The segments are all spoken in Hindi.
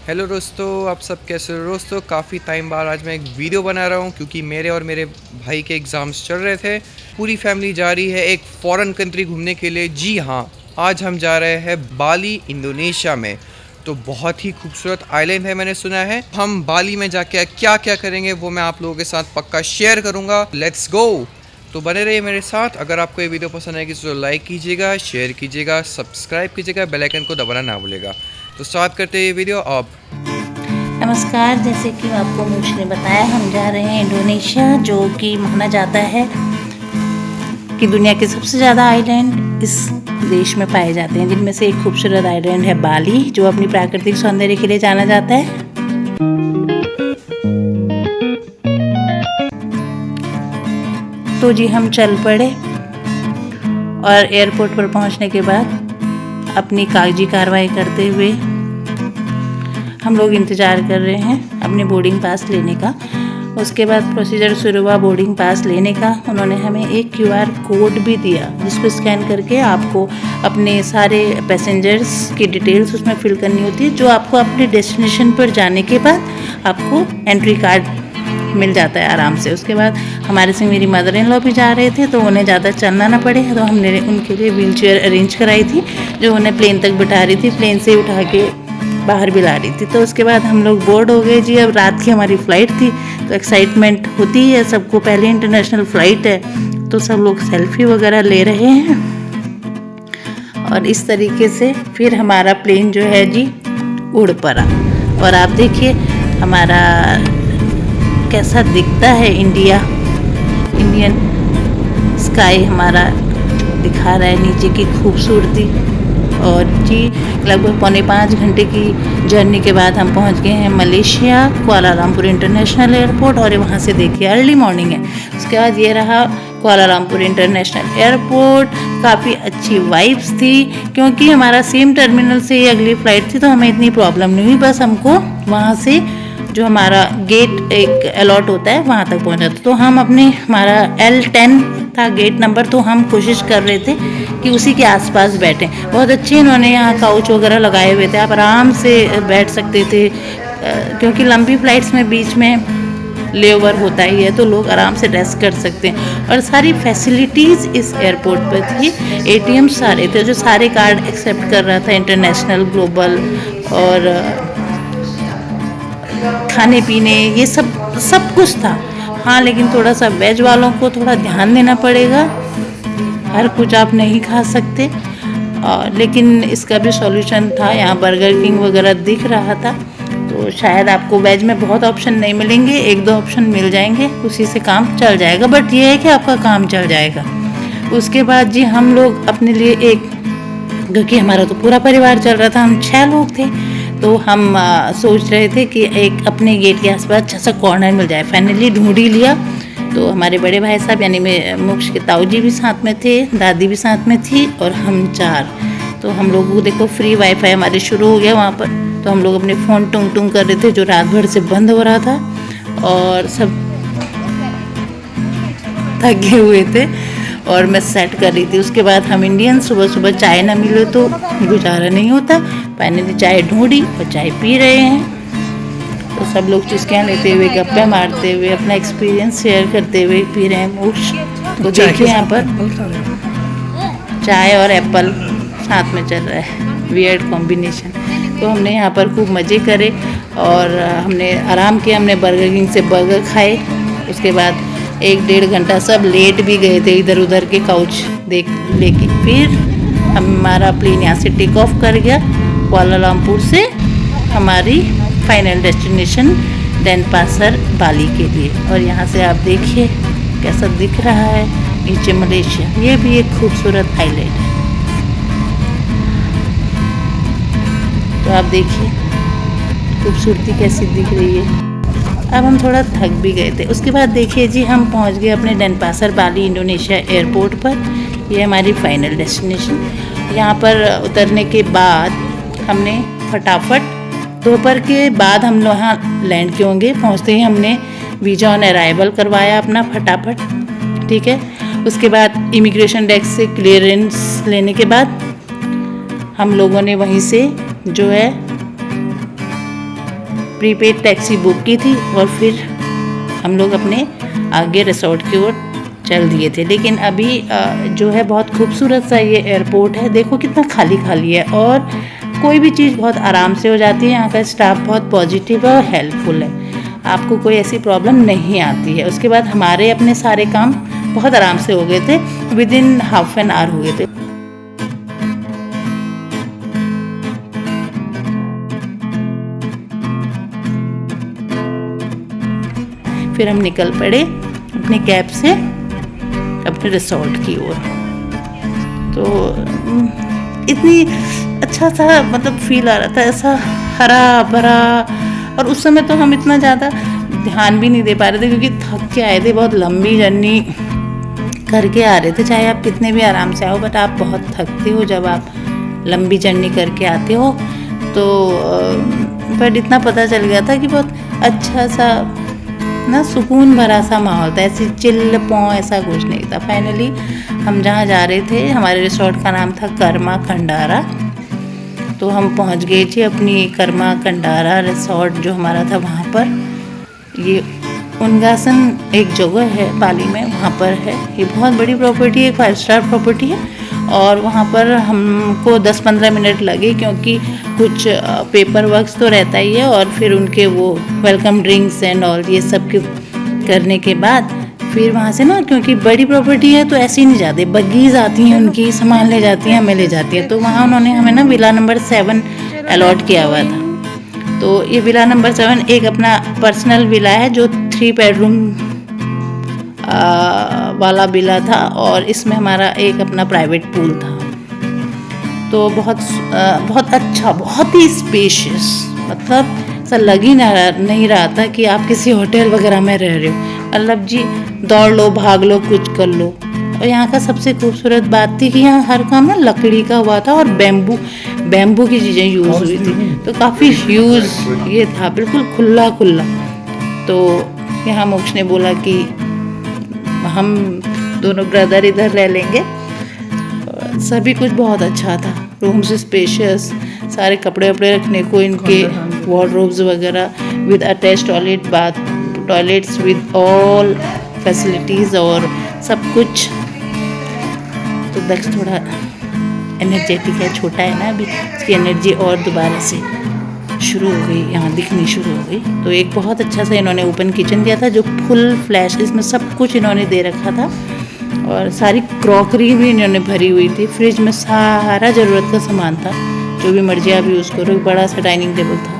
हेलो दोस्तों, आप सब कैसे हो दोस्तों। काफ़ी टाइम बाद आज मैं एक वीडियो बना रहा हूँ क्योंकि मेरे और मेरे भाई के एग्ज़ाम्स चल रहे थे। पूरी फैमिली जा रही है एक फ़ॉरेन कंट्री घूमने के लिए। जी हाँ, आज हम जा रहे हैं बाली, इंडोनेशिया में। तो बहुत ही खूबसूरत आइलैंड है, मैंने सुना है। हम बाली में जाके क्या क्या करेंगे वो मैं आप लोगों के साथ पक्का शेयर करूँगा। Let's go. तो बने रहिए मेरे साथ। अगर आपको ये वीडियो पसंद आएगी तो लाइक कीजिएगा, शेयर कीजिएगा, सब्सक्राइब कीजिएगा, बेल आइकन को दबाना ना भूलिएगा। तो स्टार्ट करते हैं ये वीडियो अब। नमस्कार। जैसे कि आपको मुझे ने बताया, हम जा रहे हैं इंडोनेशिया, जो कि माना जाता है कि दुनिया के सबसे ज़्यादा आइलैंड इस देश में पाए जाते हैं, जिनमें से एक खूबसूरत आइलैंड है बाली, जो अपनी प्राकृतिक सौंदर्य के लिए जाना जाता है। तो जी हम चल पड़े और एयरपोर्ट पर पहुंचने के बाद अपनी कागजी कार्रवाई करते हुए हम लोग इंतज़ार कर रहे हैं अपने बोर्डिंग पास लेने का। उसके बाद प्रोसीजर शुरू हुआ बोर्डिंग पास लेने का। उन्होंने हमें एक QR कोड भी दिया, जिसको स्कैन करके आपको अपने सारे पैसेंजर्स की डिटेल्स उसमें फिल करनी होती है, जो आपको अपने डेस्टिनेशन पर जाने के बाद आपको एंट्री कार्ड मिल जाता है आराम से। उसके बाद हमारे से मेरी मदर इन लॉ भी जा रहे थे, तो उन्हें ज़्यादा चलना ना पड़े, तो हमने उनके लिए व्हील चेयर अरेंज कराई थी, जो उन्हें प्लेन तक बिठा रही थी, प्लेन से उठा के बाहर भी ला रही थी। तो उसके बाद हम लोग बोर्ड हो गए जी। अब रात की हमारी फ़्लाइट थी, तो एक्साइटमेंट होती है सबको, पहले इंटरनेशनल फ़्लाइट है, तो सब लोग सेल्फी वगैरह ले रहे हैं। और इस तरीके से फिर हमारा प्लेन जो है जी उड़ पड़ा। और आप देखिए हमारा कैसा दिखता है इंडियन स्काई हमारा दिखा रहा है नीचे की खूबसूरती। और जी लगभग 4.25 घंटे की जर्नी के बाद हम पहुंच गए हैं मलेशिया, कुआलालंपुर इंटरनेशनल एयरपोर्ट। और वहां से देखिए अर्ली मॉर्निंग है। उसके बाद ये रहा कुआलालंपुर इंटरनेशनल एयरपोर्ट। काफ़ी अच्छी वाइब्स थी, क्योंकि हमारा सेम टर्मिनल से ही अगली फ़्लाइट थी, तो हमें इतनी प्रॉब्लम नहीं हुई। बस हमको वहाँ से जो हमारा गेट एक अलॉट होता है वहाँ तक पहुँचा था। तो हम अपने हमारा L10 था गेट नंबर, तो हम कोशिश कर रहे थे कि उसी के आसपास बैठें। बहुत अच्छे इन्होंने यहाँ काउच वगैरह लगाए हुए थे, आप आराम से बैठ सकते थे, क्योंकि लंबी फ़्लाइट्स में बीच में लेओवर होता ही है, तो लोग आराम से रेस्ट कर सकते हैं। और सारी फैसिलिटीज़ इस एयरपोर्ट पर थी। ATM सारे थे, जो सारे कार्ड एक्सेप्ट कर रहा था, इंटरनेशनल, ग्लोबल, और खाने पीने ये सब कुछ था। हाँ, लेकिन थोड़ा सा वेज वालों को थोड़ा ध्यान देना पड़ेगा, हर कुछ आप नहीं खा सकते। लेकिन इसका भी सॉल्यूशन था। यहाँ बर्गर किंग वगैरह दिख रहा था, तो शायद आपको वेज में बहुत ऑप्शन नहीं मिलेंगे, 1-2 ऑप्शन मिल जाएंगे, उसी से काम चल जाएगा। बट ये है कि आपका काम चल जाएगा। उसके बाद जी हम लोग अपने लिए एक, क्योंकि हमारा तो पूरा परिवार चल रहा था, हम 6 लोग थे, तो हम सोच रहे थे कि एक अपने गेट के आसपास अच्छा सा कॉर्नर मिल जाए। फाइनली ढूंढ ही लिया। तो हमारे बड़े भाई साहब यानी मुख्य के ताऊ जी भी साथ में थे, दादी भी साथ में थी, और हम 4। तो हम लोगों को देखो फ्री वाईफाई हमारे शुरू हो गया वहाँ पर। तो हम लोग अपने फ़ोन टुंग टुंग कर रहे थे, जो रात भर से बंद हो रहा था, और सब थके हुए थे, और मैं सेट कर रही थी। उसके बाद हम इंडियन सुबह सुबह चाय ना मिले तो गुजारा नहीं होता। फाइनली चाय ढूंढी और चाय पी रहे हैं। तो सब लोग चुस्कियाँ लेते हुए, गप्पे मारते हुए, अपना एक्सपीरियंस शेयर करते हुए पी रहे हैं मोक्ष। तो देखिए यहाँ पर चाय और एप्पल साथ में चल रहा है, वियर्ड कॉम्बिनेशन। तो हमने यहाँ पर खूब मज़े करे और हमने आराम किया। हमने बर्गर किंग से बर्गर खाए। उसके बाद 1-1.5 घंटा सब लेट भी गए थे इधर उधर के काउच देख लेके। फिर हमारा प्लेन यहाँ से टेक ऑफ कर गया कुआलालंपुर से हमारी फाइनल डेस्टिनेशन डेनपासर बाली के लिए। और यहाँ से आप देखिए कैसा दिख रहा है नीचे मलेशिया। ये भी एक खूबसूरत आइलैंड है। तो आप देखिए खूबसूरती कैसी दिख रही है। अब हम थोड़ा थक भी गए थे। उसके बाद देखिए जी हम पहुंच गए अपने डेनपासर बाली इंडोनेशिया एयरपोर्ट पर। ये हमारी फाइनल डेस्टिनेशन। यहाँ पर उतरने के बाद हमने फटाफट दोपहर के बाद हम लोग यहाँ लैंड किए होंगे, पहुँचते ही हमने वीज़ा ऑन अराइवल करवाया अपना फटाफट, ठीक है। उसके बाद इमिग्रेशन डेस्क से क्लियरेंस लेने के बाद हम लोगों ने वहीं से जो है प्रीपेड टैक्सी बुक की थी और फिर हम लोग अपने आगे रिसोर्ट की ओर चल दिए थे। लेकिन अभी जो है बहुत खूबसूरत सा ये एयरपोर्ट है, देखो कितना खाली खाली है और कोई भी चीज़ बहुत आराम से हो जाती है। यहाँ का स्टाफ बहुत पॉजिटिव है और हेल्पफुल है, आपको कोई ऐसी प्रॉब्लम नहीं आती है। उसके बाद हमारे अपने सारे काम बहुत आराम से हो गए थे, with in half an hour हो गए थे। फिर हम निकल पड़े अपने कैब से अपने रिसोर्ट की ओर। तो इतनी अच्छा सा मतलब फील आ रहा था, ऐसा हरा भरा, और उस समय तो हम इतना ज़्यादा ध्यान भी नहीं दे पा रहे थे क्योंकि थक के आए थे, बहुत लंबी जर्नी करके आ रहे थे। चाहे आप कितने भी आराम से आओ, बट आप बहुत थकते हो जब आप लंबी जर्नी करके आते हो। तो बट इतना पता चल गया था कि बहुत अच्छा सा ना सुकून भरा सा माहौल था, ऐसी चिल्ल पौ ऐसा कुछ नहीं था। फाइनली हम जहाँ जा रहे थे, हमारे रिसोर्ट का नाम था कर्मा खंडारा, तो हम पहुँच गए थे अपनी कर्मा खंडारा रिसोर्ट जो हमारा था वहाँ पर। ये उनगासन एक जगह है बाली में, वहाँ पर है। ये बहुत बड़ी प्रॉपर्टी है, 5 स्टार प्रॉपर्टी है, और वहाँ पर हमको 10-15 मिनट लगे क्योंकि कुछ पेपर वर्क्स तो रहता ही है, और फिर उनके वो वेलकम ड्रिंक्स एंड ऑल ये सब के करने के बाद फिर वहाँ से ना, क्योंकि बड़ी प्रॉपर्टी है तो ऐसे ही नहीं जाते, बग्गीज आती हैं उनकी, सामान ले जाती हैं, हमें ले जाती हैं। तो वहाँ उन्होंने हमें ना विला नंबर 7 अलॉट किया हुआ था। तो ये विला नंबर 7 एक अपना पर्सनल विला है जो 3 बेडरूम वाला विला था, और इसमें हमारा एक अपना प्राइवेट पूल था। तो बहुत अच्छा, बहुत ही स्पेशियस, मतलब ऐसा लग ही नहीं रहा था कि आप किसी होटल वगैरह में रह रहे हो। मतलब जी दौड़ लो, भाग लो, कुछ कर लो। और यहाँ का सबसे खूबसूरत बात थी कि यहाँ हर काम ना लकड़ी का हुआ था और बैम्बू की चीज़ें यूज़ हुई थी, तो काफ़ी ह्यूज ये था, बिल्कुल खुला खुला। तो यहाँ मोक्ष ने बोला कि हम दोनों ब्रदर इधर रह लेंगे। सभी कुछ बहुत अच्छा था, रूम्स स्पेशियस, सारे कपड़े वपड़े रखने को, इनके वार्डरोब्स वगैरह, with attach toilet, bath toilets with all facilities और सब कुछ। तो दक्ष थोड़ा एनर्जेटिक है, छोटा है ना अभी, इसकी एनर्जी और दोबारा से शुरू हो गई, यहाँ दिखनी शुरू हो गई। तो एक बहुत अच्छा सा इन्होंने ओपन किचन दिया था जो फुल फ्लैश, इसमें सब कुछ इन्होंने दे रखा था, और सारी क्रॉकरी भी इन्होंने भरी हुई थी। फ्रिज में सारा ज़रूरत का सामान था, जो भी मर्जी आप यूज़ करो। एक बड़ा सा डाइनिंग टेबल था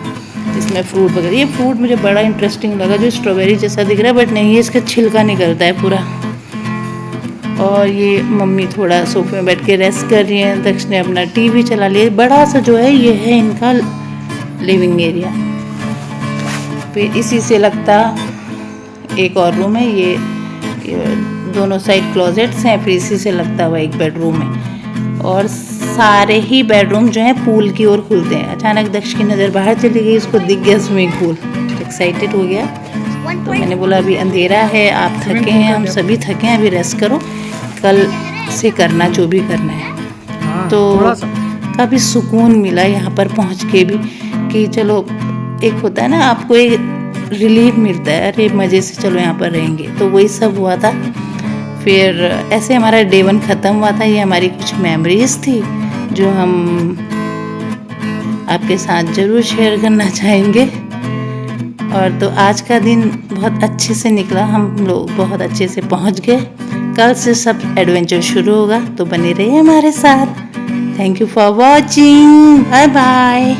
जिसमें फ्रूट वगैरह, ये फ्रूट मुझे बड़ा इंटरेस्टिंग लगा, जो स्ट्रॉबेरी जैसा दिख रहा है बट नहीं है, इसका छिलका निकलता है पूरा। और ये मम्मी थोड़ा सोफे में बैठ के रेस्ट कर रही हैं, दक्ष ने अपना टीवी चला लिया। बड़ा सा जो है ये है इनका लिविंग एरिया। फिर इसी से लगता एक और रूम है, ये दोनों साइड क्लोजेट्स हैं, फिर इसी से लगता हुआ एक बेडरूम है, और सारे ही बेडरूम जो हैं पूल की ओर खुलते हैं। अचानक दक्ष की नज़र बाहर चली गई, उसको दिख गया स्विमिंग पूल, एक्साइटेड हो गया। तो मैंने बोला अभी अंधेरा है, आप थके हैं, हम सभी थके हैं, अभी रेस्ट करो, कल से करना जो भी करना है। तो काफ़ी सुकून मिला यहाँ पर पहुँच के भी, कि चलो एक होता है ना, आपको एक रिलीफ मिलता है, अरे मज़े से चलो यहाँ पर रहेंगे। तो वही सब हुआ था। फिर ऐसे हमारा डे 1 ख़त्म हुआ था। ये हमारी कुछ मेमोरीज़ थी जो हम आपके साथ ज़रूर शेयर करना चाहेंगे। और तो आज का दिन बहुत अच्छे से निकला, हम लोग बहुत अच्छे से पहुंच गए। कल से सब एडवेंचर शुरू होगा, तो बने रहिए हमारे साथ। Thank you for watching, bye bye.